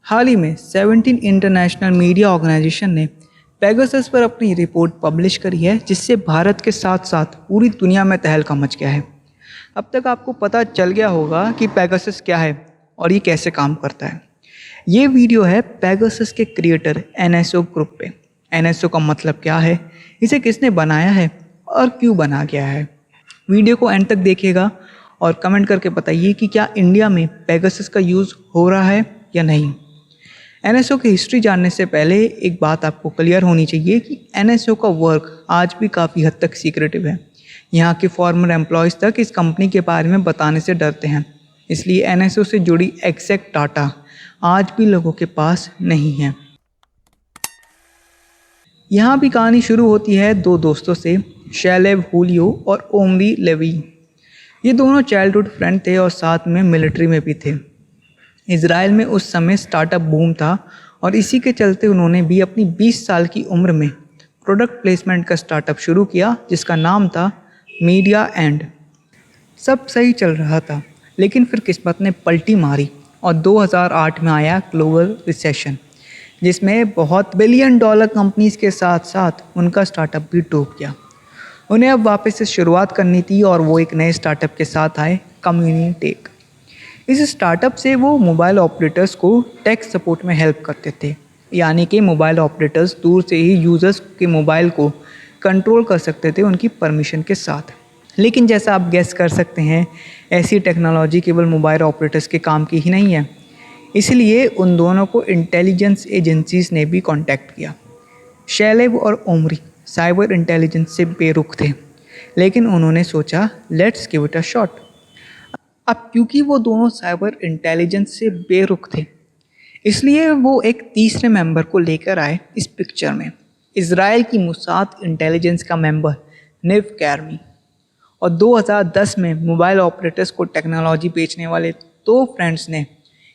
हाल ही में 17 international media organisation ने Pegasus पर अपनी रिपोर्ट पब्लिश करी है, जिससे भारत के साथ साथ पूरी दुनिया में तहलका मच गया है। अब तक आपको पता चल गया होगा कि पेगासस क्या है और ये कैसे काम करता है। ये वीडियो है पेगासस के क्रिएटर एनएसओ ग्रुप पे। एनएसओ का मतलब क्या है, इसे किसने बनाया है और क्यों बना गया है। वीडियो को एंड तक देखिएगा और कमेंट करके बताइए कि क्या इंडिया में पेगासस का यूज़ हो रहा है या नहीं। एनएसओ की हिस्ट्री जानने से पहले एक बात आपको क्लियर होनी चाहिए कि एनएसओ का वर्क आज भी काफ़ी हद तक सीक्रेटिव है। यहाँ के फॉर्मर एम्प्लॉयज़ तक इस कंपनी के बारे में बताने से डरते हैं, इसलिए एनएसओ से जुड़ी एग्जैक्ट डाटा आज भी लोगों के पास नहीं है। यहाँ भी कहानी शुरू होती है दो दोस्तों से, शैलेव हुलियो और ओमरी लेवी। ये दोनों चाइल्डहुड फ्रेंड थे और साथ में मिलिट्री में भी थे। इज़राइल में उस समय स्टार्टअप बूम था और इसी के चलते उन्होंने भी अपनी 20 साल की उम्र में प्रोडक्ट प्लेसमेंट का स्टार्टअप शुरू किया, जिसका नाम था मीडिया एंड। सब सही चल रहा था, लेकिन फिर किस्मत ने पलटी मारी और 2008 में आया ग्लोबल रिसेशन, जिसमें बहुत बिलियन डॉलर कंपनीज़ के साथ साथ उनका स्टार्टअप भी डूब गया। उन्हें अब वापस से शुरुआत करनी थी और वो एक नए स्टार्टअप के साथ आए, कम्युनिटेक। इस स्टार्टअप से वो मोबाइल ऑपरेटर्स को टेक सपोर्ट में हेल्प करते थे, यानी कि मोबाइल ऑपरेटर्स दूर से ही यूज़र्स के मोबाइल को कंट्रोल कर सकते थे उनकी परमिशन के साथ। लेकिन जैसा आप गेस कर सकते हैं, ऐसी टेक्नोलॉजी केवल मोबाइल ऑपरेटर्स के काम की ही नहीं है। इसलिए उन दोनों को इंटेलिजेंस एजेंसीज़ ने भी कांटेक्ट किया। शैलेव और ओमरी साइबर इंटेलिजेंस से बेरुख थे, लेकिन उन्होंने सोचा let's give it a shot. अब क्योंकि वो दोनों साइबर इंटेलिजेंस से बेरुख थे, इसलिए वो एक तीसरे मेंबर को लेकर आए इस पिक्चर में, इज़राइल की मुसाद इंटेलिजेंस का मेंबर निव कैरमी। और 2010 में मोबाइल ऑपरेटर्स को टेक्नोलॉजी बेचने वाले दो फ्रेंड्स ने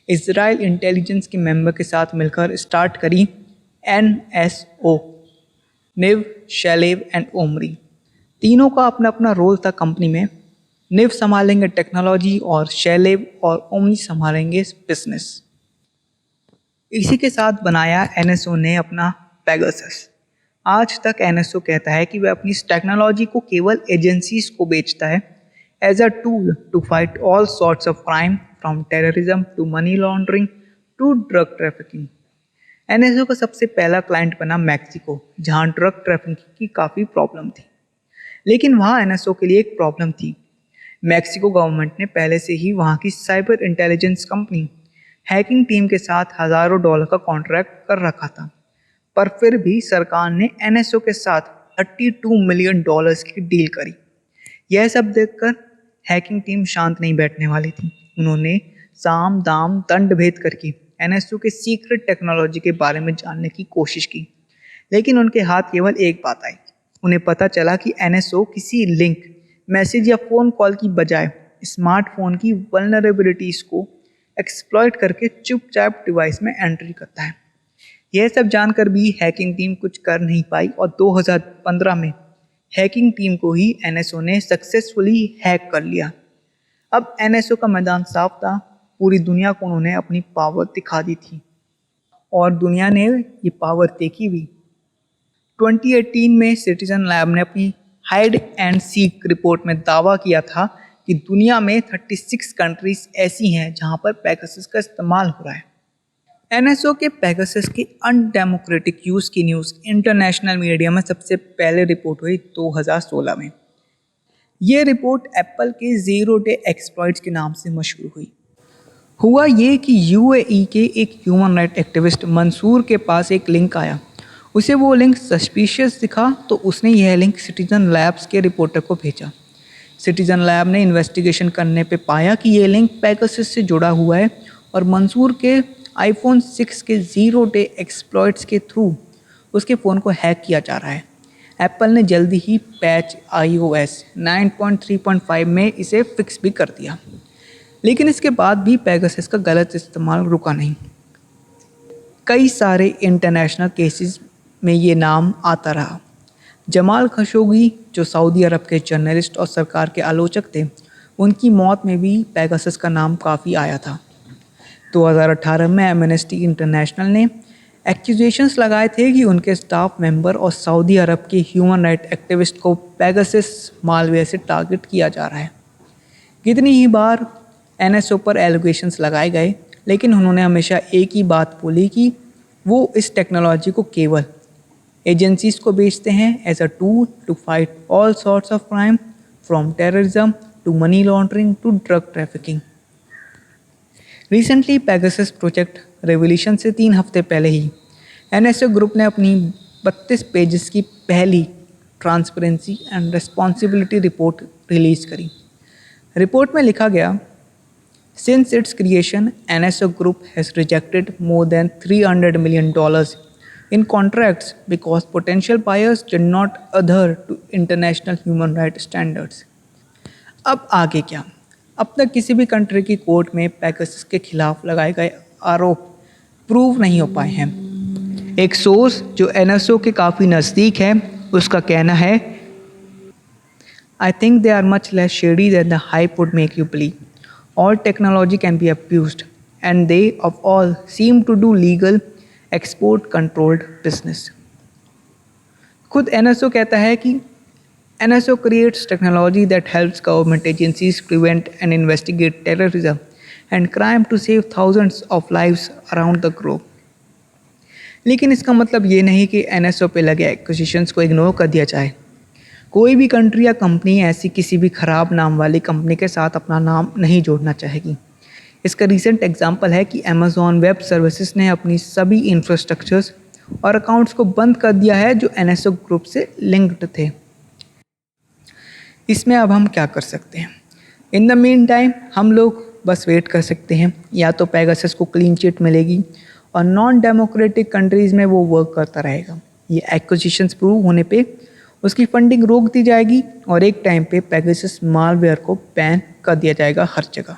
इज़राइल इंटेलिजेंस के मेंबर के साथ मिलकर स्टार्ट करी एनएसओ, निव, शैलेव एंड ओमरी। तीनों का अपना अपना रोल था कंपनी में। निव संभालेंगे टेक्नोलॉजी और शैलेव और ओमनी संभालेंगे बिजनेस। इसी के साथ बनाया एनएसओ ने अपना पेगासस। आज तक एनएसओ कहता है कि वह अपनी टेक्नोलॉजी को केवल एजेंसीज को बेचता है as a tool to fight all sorts of crime, from terrorism to money laundering to drug trafficking. NSO का सबसे पहला क्लाइंट बना मैक्सिको, जहां ड्रग ट्रैफिकिंग की काफ़ी प्रॉब्लम थी। लेकिन वहाँ एनएसओ के लिए एक प्रॉब्लम थी। मैक्सिको गवर्नमेंट ने पहले से ही वहाँ की cyber intelligence company hacking team के साथ हज़ारों डॉलर का कॉन्ट्रैक्ट कर रखा था, पर फिर भी सरकार ने एनएसओ के साथ 32 मिलियन डॉलर्स की डील करी। यह सब देखकर हैकिंग टीम शांत नहीं बैठने वाली थी। उन्होंने साम दाम दंड भेद करके एनएसओ के सीक्रेट टेक्नोलॉजी के बारे में जानने की कोशिश की, लेकिन उनके हाथ केवल एक बात आई। उन्हें पता चला कि एनएसओ किसी लिंक, मैसेज या फ़ोन कॉल की बजाय स्मार्टफोन की वल्नरेबिलिटीज़ को एक्सप्लॉइट करके चुपचाप डिवाइस में एंट्री करता है। यह सब जानकर भी हैकिंग टीम कुछ कर नहीं पाई और 2015 में हैकिंग टीम को ही एनएसओ ने सक्सेसफुली हैक कर लिया। अब एनएसओ का मैदान साफ था, पूरी दुनिया को उन्होंने अपनी पावर दिखा दी थी और दुनिया ने ये पावर देखी भी। 2018 में सिटीजन लैब ने अपनी हाइड एंड सीक रिपोर्ट में दावा किया था कि दुनिया में 36 कंट्रीज ऐसी हैं जहां पर पेगासस का इस्तेमाल हो रहा है। एनएसओ के पेगासस के अनडेमोक्रेटिक यूज़ की न्यूज़ इंटरनेशनल मीडिया में सबसे पहले रिपोर्ट हुई 2016 में। ये रिपोर्ट एप्पल के ज़ीरो डे एक्सप्लॉइट्स के नाम से मशहूर हुई। हुआ ये कि यूएई के एक ह्यूमन राइट एक्टिविस्ट मंसूर के पास एक लिंक आया। उसे वो लिंक सस्पिशियस दिखा, तो उसने यह लिंक सिटीजन लैब्स के रिपोर्टर को भेजा। सिटीजन लैब ने इन्वेस्टिगेशन करने पे पाया कि ये लिंक पेगासस से जुड़ा हुआ है और मंसूर के आईफोन 6 के ज़ीरो डे एक्सप्लॉइट्स के थ्रू उसके फ़ोन को हैक किया जा रहा है। एप्पल ने जल्दी ही पैच iOS 9.3.5 में इसे फिक्स भी कर दिया, लेकिन इसके बाद भी पेगासस का गलत इस्तेमाल रुका नहीं। कई सारे इंटरनेशनल केसेस में ये नाम आता रहा। जमाल खशोगी, जो सऊदी अरब के जर्नलिस्ट और सरकार के आलोचक थे, उनकी मौत में भी पेगासस का नाम काफ़ी आया था। 2018 में एमनेस्टी इंटरनेशनल ने एक्यूजेशंस लगाए थे कि उनके स्टाफ मेंबर और सऊदी अरब के ह्यूमन राइट एक्टिविस्ट को पेगासस मालवेयर से टारगेट किया जा रहा है। कितनी ही बार एनएसओ पर एलिगेशंस लगाए गए, लेकिन उन्होंने हमेशा एक ही बात बोली कि वो इस टेक्नोलॉजी को केवल एजेंसीज को बेचते हैं as a tool to fight all sorts of crime, from terrorism to money laundering to drug trafficking. Recently Pegasus project revolution से 3 हफ्ते पहले ही एनएसओ ग्रुप ने अपनी 32 पेजेस की पहली transparency and responsibility report release करी। रिपोर्ट में लिखा गया, since it's creation NSO group has rejected more than $300 million in contracts because potential buyers did not adhere to international human rights standards। अब आगे क्या? अब तक किसी भी कंट्री की कोर्ट में पेगासस के खिलाफ लगाए गए आरोप प्रूव नहीं हो पाए हैं। एक सोर्स जो एनएसओ के काफ़ी नज़दीक है, उसका कहना है, I think they are much less shady than the hype would make you believe. All technology can be abused, and they of all seem to do legal, export-controlled business। खुद NSO कहता है कि NSO creates technology that helps government agencies prevent and investigate terrorism and crime to save thousands of lives around the globe। लेकिन इसका मतलब ये नहीं कि NSO पे लगे एक्विजिशंस को इग्नोर कर दिया जाए। कोई भी कंट्री या कंपनी ऐसी किसी भी ख़राब नाम वाली कंपनी के साथ अपना नाम नहीं जोड़ना चाहेगी। इसका रीसेंट एग्जांपल है कि अमेज़ॉन वेब सर्विसेज ने अपनी सभी इंफ्रास्ट्रक्चर्स और अकाउंट्स को बंद कर दिया है जो NSO ग्रुप से लिंक्ड थे। इसमें अब हम क्या कर सकते हैं? इन द मीन टाइम हम लोग बस वेट कर सकते हैं, या तो पेगासस को क्लीन चिट मिलेगी और नॉन डेमोक्रेटिक कंट्रीज़ में वो वर्क करता रहेगा। ये एक्विजिशंस प्रूव होने पे उसकी फंडिंग रोक दी जाएगी और एक टाइम पे पेगासस मालवेयर को बैन कर दिया जाएगा हर जगह।